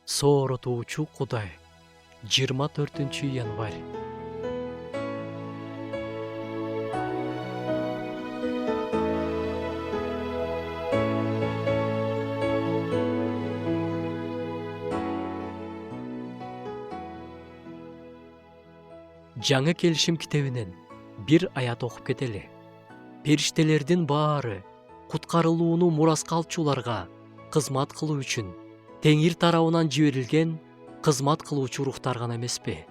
Сооротуучу Кудай. 24 январь. Жаңы келишим китебинен бир аят окуп кетели. Периштелердин баары куткарылууну мураска алчуларга кызмат кылуу үчүн Теңир тарабынан жиберилген кызмат кылуучу рухтар гана эмеспи?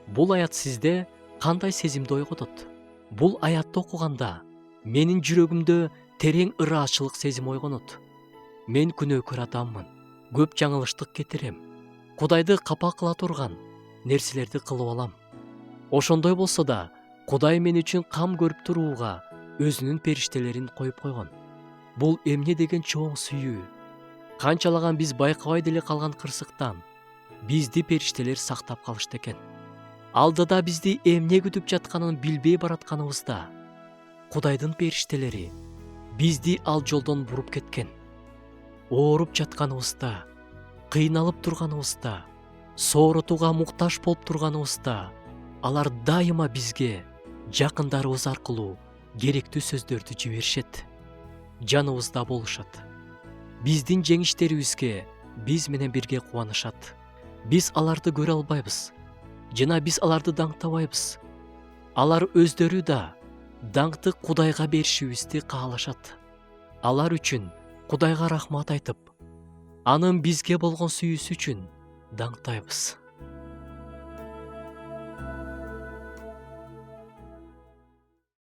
Бул аят сизде кандай сезимди ойготот? Бул аятты окуганда менин жүрөгүмдө терең ыраазычылык сезим ойгонот. Мен күнөөкөр адаммын. Көп жаңылыштык кетирем. Кудайды капа кыла турган нерселерди кылып алам. Ошондой болсо да, Кудай мен үчүн кам көрүп турууга өзүнүн периштелерин коюп койгон. Бул эмне деген чоң сүйүү. Канчалаган биз байкабай деле калган кырсыктан бизди периштелер сактап калышты экен. Алдыда бизди эмне күтүп жатканын билбей баратканыбызда, Кудайдын периштелери бизди ал жолдон буруп кеткен. Ооруп жатканыбызда, кыйналып турганыбызда, сооротууга муктаж болуп турганыбызда, алар дайыма бизге жакындарыбыз аркылуу керектүү сөздөрдү жиберишет. Жаныбызда болушат. Биздин жеңиштерибизге биз менен бирге кубанышат. Биз аларды көрө албайбыз жана биз аларды даңктабайбыз. Алар өздөрү да даңкты Кудайга беришибизди каалашат. Алар үчүн Кудайга рахмат айтып, анын бизге болгон сүйүүсү үчүн даңктайбыз.